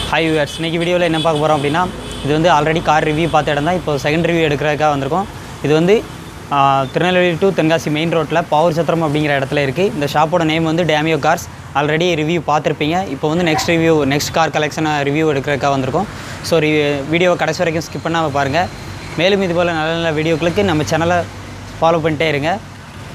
Hi viewers, இன்றைக்கி வீடியோவில் என்ன பார்க்க போகிறோம் அப்படின்னா, இது வந்து ஆல்ரெடி கார் ரிவ்யூ பார்த்த இடம் தான். இப்போ செகண்ட் ரிவ்யூ எடுக்கிறதுக்காக வந்திருக்கோம். இது வந்து திருநெல்வேலி டு தென்காசி மெயின் ரோட்டில் பவர் சத்திரம் அப்படிங்கிற இடத்துல இருக்குது. இந்த ஷாப்போட நேம் வந்து டேமியோ கார்ஸ். ஆல்ரெடி ரிவ்யூ பார்த்துருப்பீங்க. இப்போ வந்து நெக்ஸ்ட் கார் கலெக்ஷனை ரிவ்யூ எடுக்கிறதுக்காக வந்திருக்கோம். ஸோ வீடியோவை கடைசி வரைக்கும் ஸ்கிப் பண்ணாமல் பாருங்கள். மேலும் இது போல் நல்ல நல்ல வீடியோக்களுக்கு நம்ம சேனலை ஃபாலோ பண்ணிட்டே இருங்க.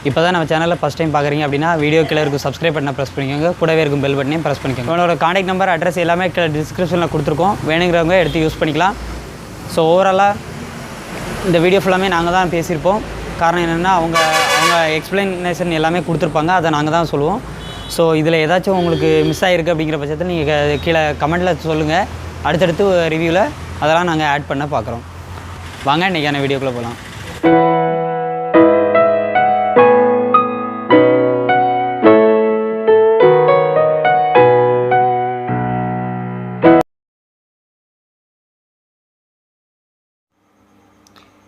இப்போ தான் நம்ம சேனலில் ஃபஸ்ட் டைம் பார்க்குறீங்க அப்படின்னா வீடியோ கீழே இருக்கும் சப்ஸ்கிரைப் பட்டனை ப்ரெஸ் பண்ணிக்கோங்க. கூடவே இருக்கும் பெல் பட்டனையும் ப்ரெஸ் பண்ணிக்கோங்க. உங்களோட காண்டாக்ட் நம்பர், அட்ரஸ் எல்லாமே டிஸ்கிரிப்ஷனில் கொடுத்துருக்கோம். வேணுங்கிறவங்க எடுத்து யூஸ் பண்ணிக்கலாம். ஸோ ஓவராலாக இந்த வீடியோ ஃபுல்லாமே நாங்கள் தான் பேசியிருப்போம். காரணம் என்னென்னா அவங்க எக்ஸ்ப்ளனேஷன் எல்லாமே கொடுத்துருப்பாங்க, அதை நாங்கள் தான் சொல்லுவோம். ஸோ இதில் ஏதாச்சும் உங்களுக்கு மிஸ் ஆகிருக்கு அப்படிங்கிற பட்சத்தில் நீங்கள் கீழே கமெண்ட்டில் சொல்லுங்கள். அடுத்தடுத்து ரிவ்யூவில் அதெல்லாம் நாங்கள் ஆட் பண்ண பார்க்குறோம். வாங்க இன்றைக்கான வீடியோக்குள்ளே போகலாம்.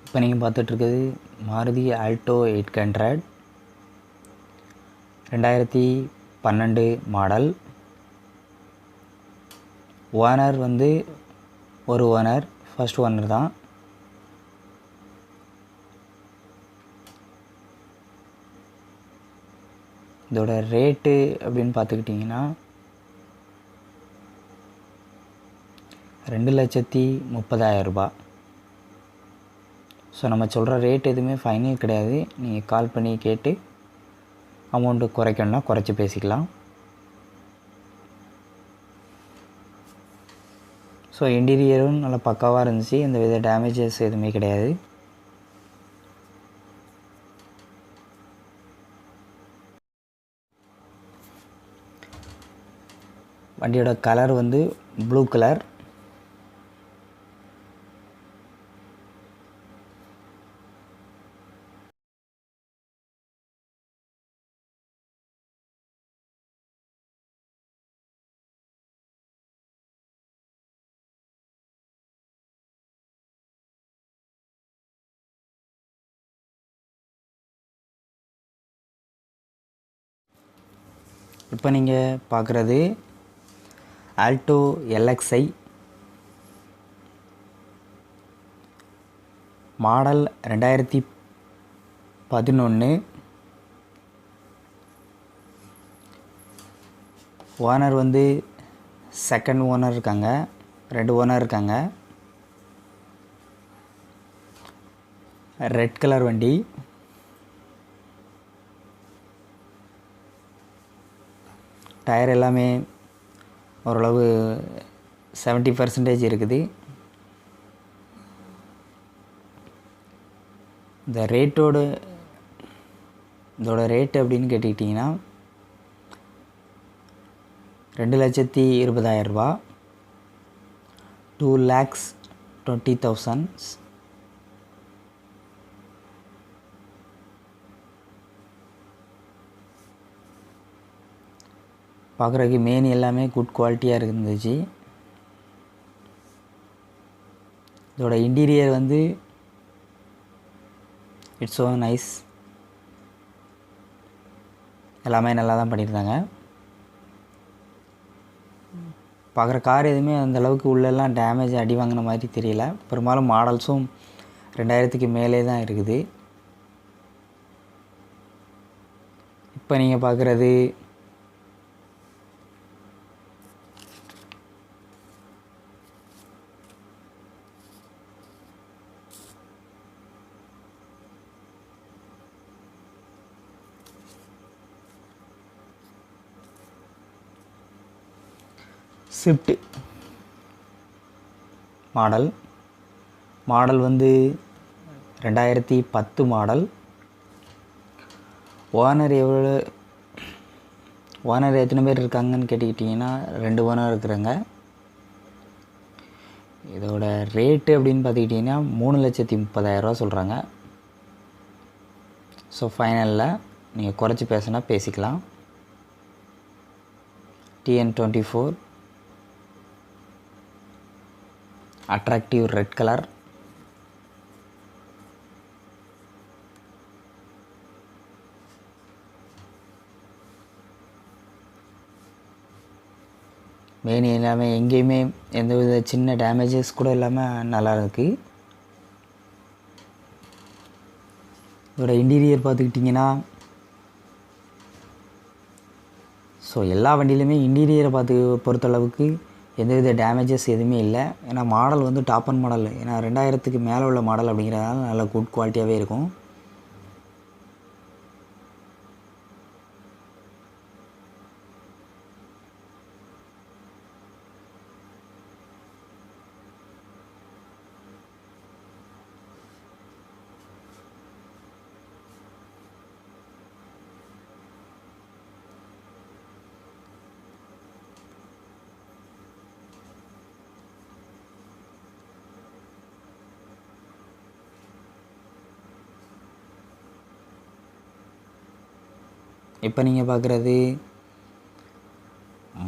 இப்போ நீங்கள் பார்த்துட்ருக்குது மாருதி ஆல்டோ 800 2012 மாடல். ஓனர் வந்து ஒரு ஓனர், ஃபர்ஸ்ட் ஓனர் தான். இதோட ரேட்டு அப்படின்னு பார்த்துக்கிட்டிங்கன்னா 2,30,000 ரூபா. ஸோ நம்ம சொல்கிற ரேட் எதுவுமே ஃபைனல் கிடையாது. நீங்கள் கால் பண்ணி கேட்டு அமௌண்ட்டு குறைக்கணுன்னா குறைச்சி பேசிக்கலாம். ஸோ இன்டீரியரும் நல்லா பக்காவாக இருந்துச்சு. எந்த வித டேமேஜஸ் எதுவுமே கிடையாது. வண்டியோட கலர் வந்து ப்ளூ கலர். இப்போ நீங்கள் பார்க்குறது ஆல்டோ LXi மாடல் 2011. ஓனர் வந்து செகண்ட் ஓனர் இருக்காங்க, 2 ஓனர் இருக்காங்க. ரெட் கலர் வண்டி. டயர் எல்லாமே ஓரளவு 70% இருக்குது. இதோட ரேட்டு அப்படின்னு கேட்டுக்கிட்டிங்கன்னா 2,20,000 ரூபா, 2,20,000. பார்க்குறதுக்கு மெயின் எல்லாமே குட் குவாலிட்டியாக இருந்துச்சு. இதோட இன்டீரியர் வந்து இட்ஸ் ஸோ நைஸ். எல்லாமே நல்லா தான் பண்ணியிருந்தாங்க. பார்க்குற கார் எதுவுமே அந்தளவுக்கு உள்ளெல்லாம் டேமேஜ் அடி வாங்கின மாதிரி தெரியல. பெரும்பாலும் மாடல்ஸும் 2000க்கு மேலே தான் இருக்குது. இப்போ நீங்கள் பார்க்குறது ஸ்விஃப்ட் மாடல் வந்து 2010 மாடல். ஓனர் எத்தனை பேர் இருக்காங்கன்னு கேட்டுக்கிட்டிங்கன்னா 2 ஓனர் இருக்கிறாங்க. இதோட ரேட்டு அப்படின்னு பார்த்துக்கிட்டிங்கன்னா 3,30,000 ரூபா சொல்கிறாங்க. ஸோ ஃபைனலில் நீங்கள் குறைச்சி பேசினா பேசிக்கலாம். TN24 attractive red colour. Main எல்லாமே எங்கேயுமே எந்தவித சின்ன டேமேஜஸ் கூட இல்லாமல் நல்லா இருக்குது. இதோட இன்டீரியர் பார்த்துக்கிட்டிங்கன்னா ஸோ எல்லா வண்டியிலுமே இன்டீரியரை பொறுத்தளவுக்கு எந்தவித டேமேஜஸ் எதுவுமே இல்லை. ஏன்னா மாடல் வந்து டாப் அண்ட் மாடல், ஏன்னா 2000க்கு மேலே உள்ள மாடல் அப்படிங்கிறதுனால நல்ல குட் குவாலிட்டியாகவே இருக்கும். இப்போ நீங்கள் பார்க்குறது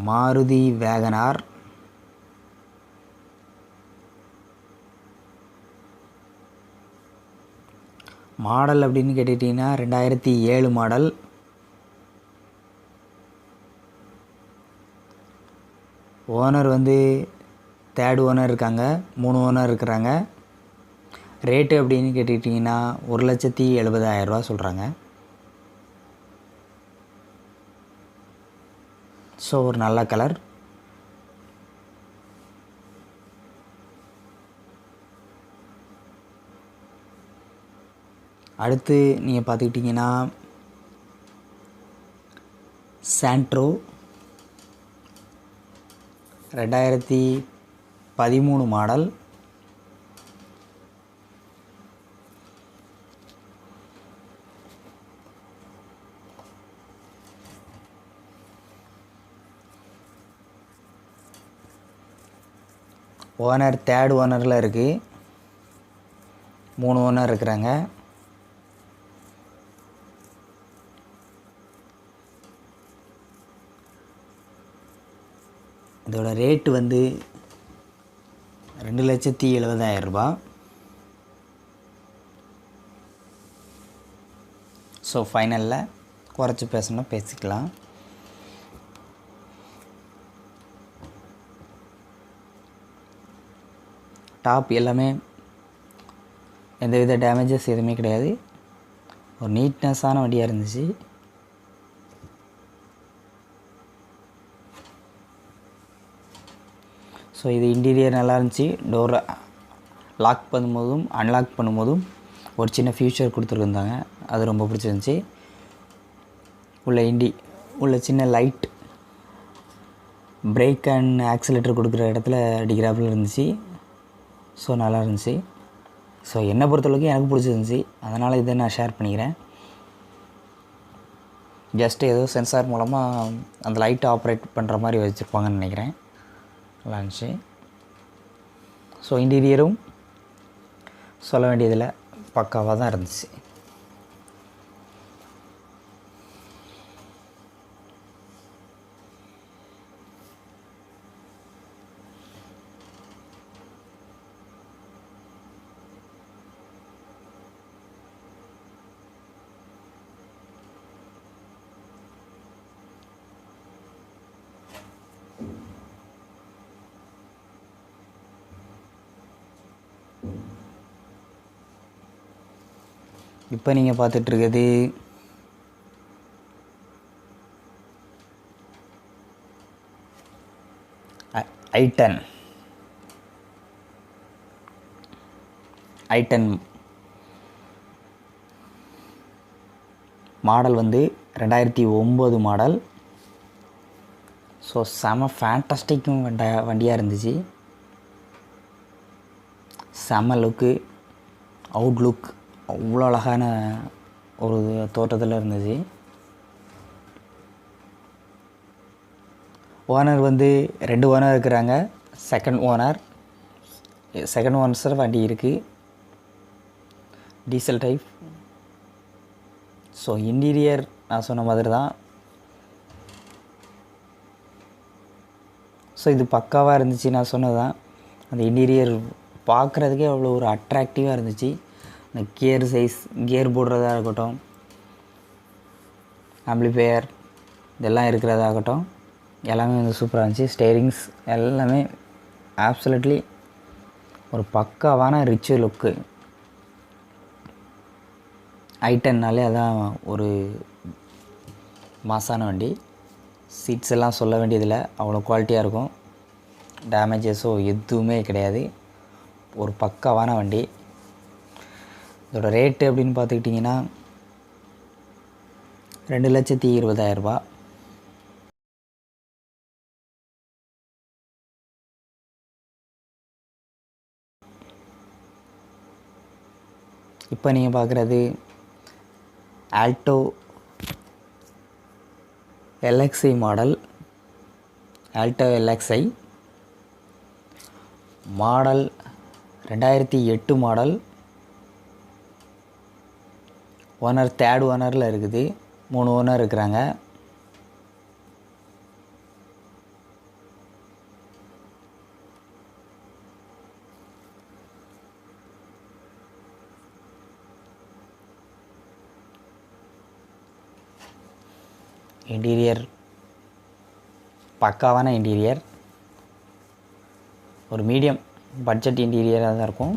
மாருதி வேகனார். மாடல் அப்படின்னு கேட்டுக்கிட்டிங்கன்னா 2007 மாடல். ஓனர் வந்து 3rd ஓனர் இருக்காங்க, 3 ஓனர் இருக்கிறாங்க. ரேட்டு அப்படின்னு கேட்டுக்கிட்டிங்கன்னா 1,70,70,000 சொல்கிறாங்க. ஸோ ஒரு நல்ல கலர். அடுத்து நீங்கள் பார்த்துக்கிட்டிங்கன்னா சாண்ட்ரோ 2013 மாடல். ஓனர் 3rd ஓனரில் இருக்குது, 3 ஓனர் இருக்கிறாங்க. இதோட ரேட்டு வந்து 2,70,70,000. ஸோ ஃபைனலில் குறைச்சி பேசணும்னா பேசிக்கலாம். டாப் எல்லாமே எந்தவித டேமேஜஸ் எதுவுமே கிடையாது. ஒரு நீட்னஸான வண்டியாக இருந்துச்சு. ஸோ இது இன்டீரியர் நல்லா இருந்துச்சு. டோரை லாக் பண்ணும்போதும் அன்லாக் பண்ணும்போதும் ஒரு சின்ன ஃபியூச்சர் கொடுத்துருந்தாங்க, அது ரொம்ப பிடிச்சிருந்துச்சி. உள்ள சின்ன லைட் பிரேக் அண்ட் ஆக்சிலேட்டர் கொடுக்குற இடத்துல அடிக்கிறாப்புல இருந்துச்சு. ஸோ நல்லா இருந்துச்சு. ஸோ என்னை பொறுத்தளவுக்கு எனக்கு பிடிச்சிருந்துச்சி, அதனால் இதை நான் ஷேர் பண்ணிக்கிறேன். ஜஸ்ட்டு ஏதோ சென்சார் மூலமாக அந்த லைட்டை ஆப்ரேட் பண்ணுற மாதிரி வச்சுருப்பாங்கன்னு நினைக்கிறேன். நல்லா இருந்துச்சு. ஸோ இன்டீரியரும் சொல்ல வேண்டியதில் பக்காவாக தான் இருந்துச்சு. இப்போ நீங்கள் பார்த்துட்ருக்கிறது i10 மாடல் வந்து 2009 மாடல். ஸோ செம ஃபேண்டாஸ்டிக்கும் வண்டியாக இருந்துச்சு. செம லுக்கு, அவுட்லுக் அவ்வளோ அழகான ஒரு தோற்றத்தில் இருந்துச்சு. ஓனர் வந்து 2 ஓனர் இருக்கிறாங்க. செகண்ட் ஓனர் வண்டி இருக்குது, டீசல் டைப். ஸோ இன்டீரியர் நான் சொன்ன மாதிரி தான். ஸோ இது பக்காவாக இருந்துச்சு. நான் சொன்னது தான், அந்த இன்டீரியர் பார்க்குறதுக்கே அவ்வளோ ஒரு அட்ராக்டிவாக இருந்துச்சு. இந்த கியர் சைஸ், கியர் போடுறதா இருக்கட்டும், ஆம்ப்ளிஃபையர் இதெல்லாம் இருக்கிறதாகட்டும் எல்லாமே வந்து சூப்பராக இருந்துச்சு. ஸ்டேரிங்ஸ் எல்லாமே ஆப்சல்யூட்லி ஒரு பக்காவான ரிச் லுக்கு. i10னாலே அதான் ஒரு மாசான வண்டி. சீட்ஸ் எல்லாம் சொல்ல வேண்டியதில்லை, அவ்வளோ குவாலிட்டியாக இருக்கும். டேமேஜஸோ எதுவுமே கிடையாது. ஒரு பக்காவான வண்டி. இதோட ரேட்டு அப்படின்னு பார்த்துக்கிட்டிங்கன்னா 2,20,000 இப்போ நீங்கள் பார்க்குறது Alto LXi model. Alto LXi model 2008 model. Owner third ஓனரில் இருக்குது. 3 ஓனர் இருக்கிறாங்க. இன்டீரியர் பக்காவான இன்டீரியர். ஒரு மீடியம் பட்ஜெட் இன்டீரியராக தான் இருக்கும்.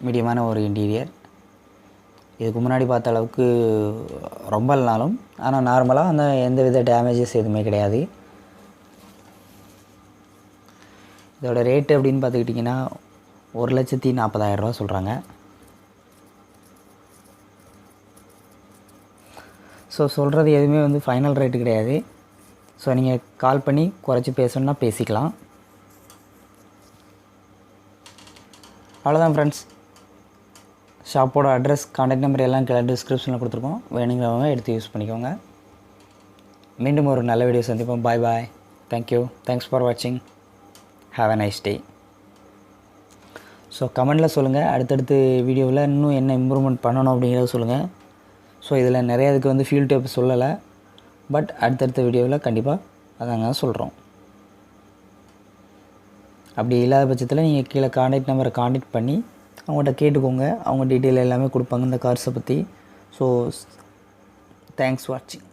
மீடியமான ஒரு இன்டீரியர். இதுக்கு முன்னாடி பார்த்த அளவுக்கு ரொம்ப இல்லைனாலும், ஆனால் நார்மலாக அந்த எந்த வித டேமேஜஸ் எதுவுமே கிடையாது. இதோட ரேட்டு அப்படின்னு பார்த்துக்கிட்டிங்கன்னா 1,40,000 சொல்கிறாங்க. ஸோ சொல்கிறது எதுவுமே வந்து ஃபைனல் ரேட்டு கிடையாது. ஸோ நீங்கள் கால் பண்ணி குறைச்சி பேசணுன்னா பேசிக்கலாம். அவ்வளோதான் ஃப்ரெண்ட்ஸ். ஷாப்போட அட்ரஸ், கான்டாக்ட் நம்பர் எல்லாம் கீழே டிஸ்கிரிப்ஷனில் கொடுத்துருக்கோம். வேணுங்கிறவங்க எடுத்து யூஸ் பண்ணிக்கோங்க. மீண்டும் ஒரு நல்ல வீடியோ சந்திப்போம். பாய் பாய். தேங்க்யூ. தேங்க்ஸ் ஃபார் வாட்சிங். Have a nice day. So கமெண்டில் சொல்லுங்கள், அடுத்தடுத்து வீடியோவில் இன்னும் என்ன இம்ப்ரூவ்மெண்ட் பண்ணணும் அப்படிங்கிறத சொல்லுங்கள். ஸோ இதில் நிறையா இதுக்கு வந்து ஃபியூல் டேப் சொல்லலை, பட் அடுத்தடுத்த வீடியோவில் கண்டிப்பாக அதாங்க சொல்கிறோம். அப்படி இல்லாத பட்சத்தில் நீங்கள் கீழே கான்டாக்ட் நம்பரை கான்டாக்ட் பண்ணி அவங்கள்ட்ட கேட்டுக்கோங்க. அவங்க டீட்டெயில் எல்லாமே கொடுப்பாங்க இந்த கார்ஸை பற்றி. ஸோ தேங்க்ஸ் வாட்சிங்.